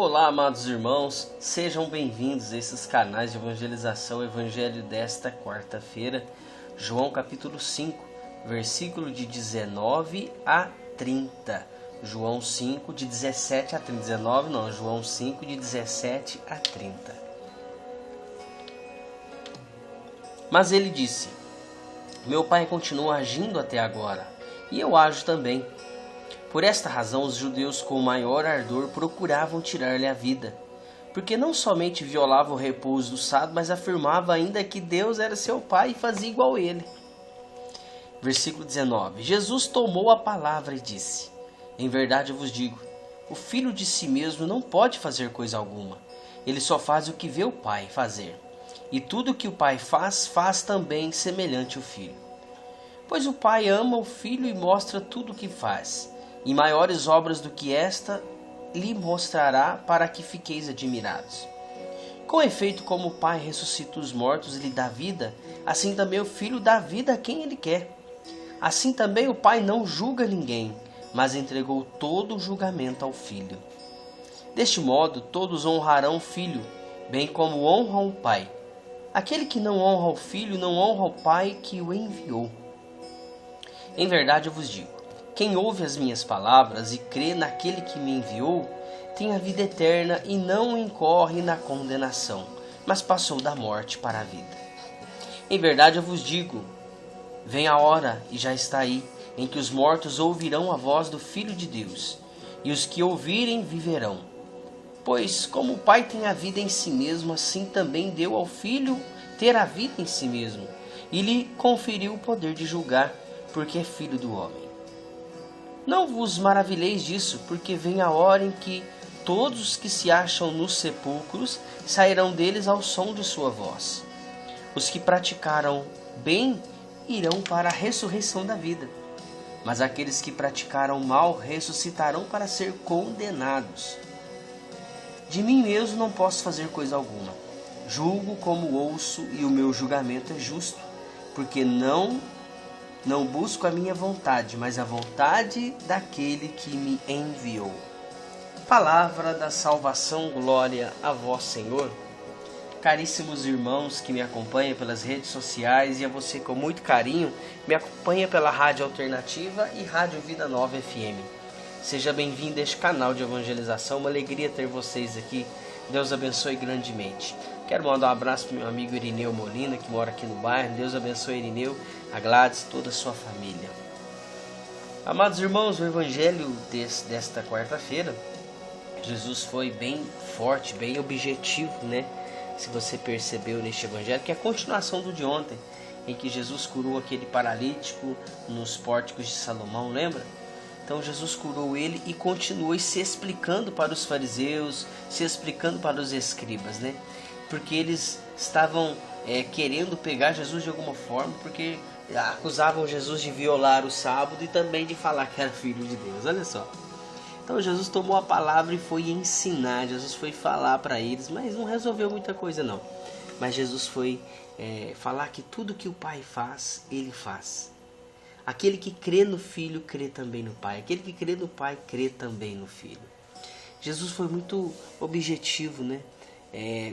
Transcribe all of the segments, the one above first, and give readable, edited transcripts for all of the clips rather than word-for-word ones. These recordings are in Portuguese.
Olá, amados irmãos, sejam bem-vindos a esses canais de evangelização, Evangelho desta quarta-feira, João capítulo 5, versículo de 19 a 30. João 5, de 17 a 30. 19 não, João 5, de 17 a 30. Mas ele disse: meu pai continua agindo até agora, e eu ajo também. Por esta razão, os judeus com maior ardor procuravam tirar-lhe a vida, porque não somente violava o repouso do sábado, mas afirmava ainda que Deus era seu pai e fazia igual a ele. Versículo 19. Jesus tomou a palavra e disse: em verdade eu vos digo, o filho de si mesmo não pode fazer coisa alguma. Ele só faz o que vê o pai fazer. E tudo o que o pai faz, faz também semelhante ao filho. Pois o pai ama o filho e mostra tudo o que faz. E maiores obras do que esta lhe mostrará, para que fiqueis admirados. Com efeito, como o Pai ressuscita os mortos e lhe dá vida, assim também o Filho dá vida a quem ele quer. Assim também o Pai não julga ninguém, mas entregou todo o julgamento ao Filho. Deste modo, todos honrarão o Filho, bem como honram o Pai. Aquele que não honra o Filho, não honra o Pai que o enviou. Em verdade eu vos digo, quem ouve as minhas palavras e crê naquele que me enviou, tem a vida eterna e não incorre na condenação, mas passou da morte para a vida. Em verdade eu vos digo, vem a hora, e já está aí, em que os mortos ouvirão a voz do Filho de Deus, e os que ouvirem viverão. Pois como o Pai tem a vida em si mesmo, assim também deu ao Filho ter a vida em si mesmo, e lhe conferiu o poder de julgar, porque é Filho do homem. Não vos maravilheis disso, porque vem a hora em que todos os que se acham nos sepulcros sairão deles ao som de sua voz. Os que praticaram bem irão para a ressurreição da vida, mas aqueles que praticaram mal ressuscitarão para ser condenados. De mim mesmo não posso fazer coisa alguma. Julgo como ouço, e o meu julgamento é justo, porque não busco a minha vontade, mas a vontade daquele que me enviou. Palavra da salvação, glória a vós, Senhor. Caríssimos irmãos que me acompanham pelas redes sociais, e a você com muito carinho me acompanha pela Rádio Alternativa e Rádio Vida Nova FM. Seja bem-vindo a este canal de evangelização, uma alegria ter vocês aqui. Deus abençoe grandemente. Quero mandar um abraço para o meu amigo Irineu Molina, que mora aqui no bairro. Deus abençoe Irineu, a Gladys, toda a sua família. Amados irmãos, o evangelho desta quarta-feira, Jesus foi bem forte, bem objetivo, né? Se você percebeu neste evangelho, que é a continuação do de ontem, em que Jesus curou aquele paralítico nos pórticos de Salomão, lembra? Então Jesus curou ele e continuou se explicando para os fariseus, se explicando para os escribas, né? Porque eles estavam querendo pegar Jesus de alguma forma, porque acusavam Jesus de violar o sábado e também de falar que era filho de Deus. Olha só. Então Jesus tomou a palavra e foi ensinar, Jesus foi falar para eles, mas não resolveu muita coisa não. Mas Jesus foi falar que tudo que o Pai faz, Ele faz. Aquele que crê no Filho, crê também no Pai. Aquele que crê no Pai, crê também no Filho. Jesus foi muito objetivo, né?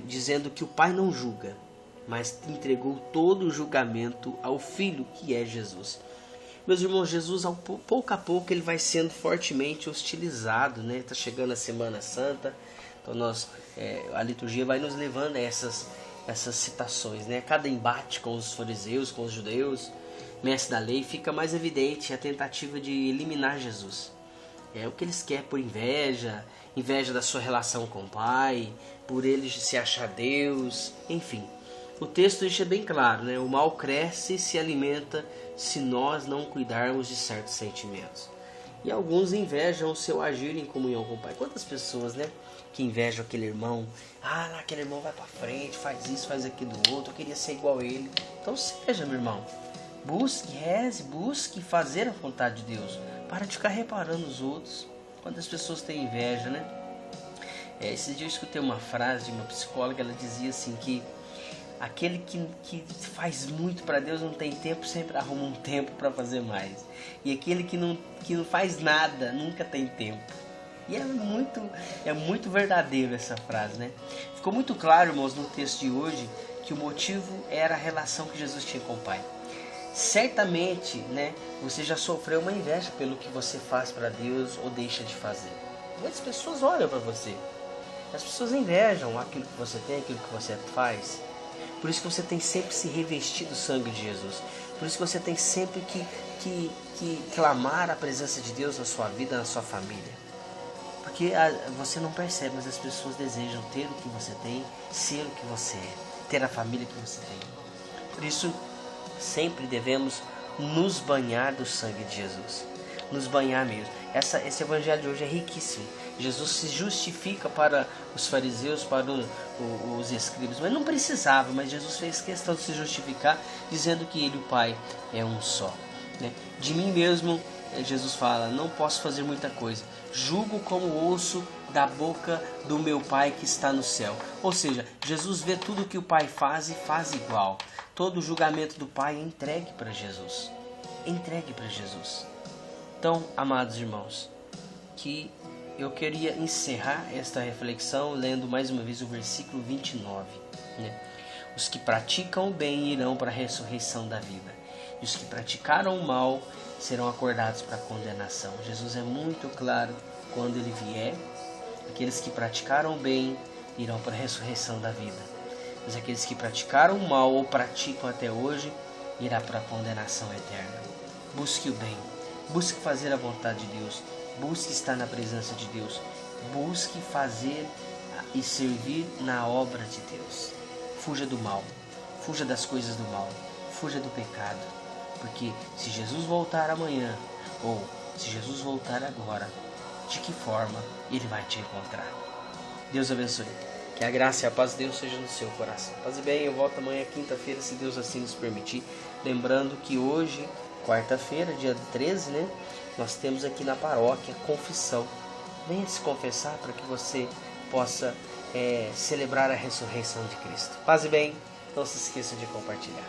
Dizendo que o Pai não julga, mas entregou todo o julgamento ao Filho, que é Jesus. Meus irmãos, Jesus, pouco a pouco, ele vai sendo fortemente hostilizado, né? Está chegando a Semana Santa, então a liturgia vai nos levando a essas citações, né? Cada embate com os fariseus, com os judeus, mestre da lei, fica mais evidente a tentativa de eliminar Jesus. É o que eles querem por inveja da sua relação com o Pai, por eles se achar Deus, enfim. O texto deixa bem claro, né? O mal cresce e se alimenta se nós não cuidarmos de certos sentimentos. E alguns invejam o seu agir em comunhão com o Pai. Quantas pessoas, né? Que invejam aquele irmão. Aquele irmão vai para frente, faz isso, faz aquilo do outro. Eu queria ser igual a ele. Então seja, meu irmão. Busque, reze, busque fazer a vontade de Deus. Para de ficar reparando os outros. Quantas pessoas têm inveja, né? Esses dias eu escutei uma frase de uma psicóloga. Ela dizia assim que aquele que faz muito para Deus não tem tempo, sempre arruma um tempo para fazer mais. E aquele que não faz nada nunca tem tempo. E é muito verdadeiro essa frase, né? Ficou muito claro, irmãos, no texto de hoje, que o motivo era a relação que Jesus tinha com o Pai. Certamente, né, você já sofreu uma inveja pelo que você faz para Deus ou deixa de fazer. Muitas pessoas olham para você. As pessoas invejam aquilo que você tem, aquilo que você faz. Por isso que você tem sempre se revestir do sangue de Jesus. Por isso que você tem sempre que clamar a presença de Deus na sua vida, na sua família. Porque você não percebe, mas as pessoas desejam ter o que você tem, ser o que você é, ter a família que você tem. Por isso, sempre devemos nos banhar do sangue de Jesus. Nos banhar mesmo. Esse evangelho de hoje é riquíssimo. Jesus se justifica para os fariseus, para os escribas, mas não precisava, mas Jesus fez questão de se justificar, dizendo que ele e o Pai é um só. Né? De mim mesmo, Jesus fala, não posso fazer muita coisa. Julgo como ouço da boca do meu Pai que está no céu. Ou seja, Jesus vê tudo que o Pai faz e faz igual. Todo o julgamento do Pai é entregue para Jesus. Entregue para Jesus. Então, amados irmãos, que eu queria encerrar esta reflexão lendo mais uma vez o versículo 29. Né? Os que praticam o bem irão para a ressurreição da vida. E os que praticaram o mal serão acordados para a condenação. Jesus é muito claro quando ele vier. Aqueles que praticaram o bem irão para a ressurreição da vida. Mas aqueles que praticaram o mal ou praticam até hoje irá para a condenação eterna. Busque o bem. Busque fazer a vontade de Deus. Busque estar na presença de Deus. Busque fazer e servir na obra de Deus. Fuja do mal. Fuja das coisas do mal. Fuja do pecado. Porque se Jesus voltar amanhã, ou se Jesus voltar agora, de que forma Ele vai te encontrar? Deus abençoe. Que a graça e a paz de Deus seja no seu coração. Paz e bem, eu volto amanhã, quinta-feira, se Deus assim nos permitir. Lembrando que hoje, quarta-feira, dia 13, né? Nós temos aqui na paróquia confissão. Venha se confessar para que você possa celebrar a ressurreição de Cristo. Paz e bem, não se esqueça de compartilhar.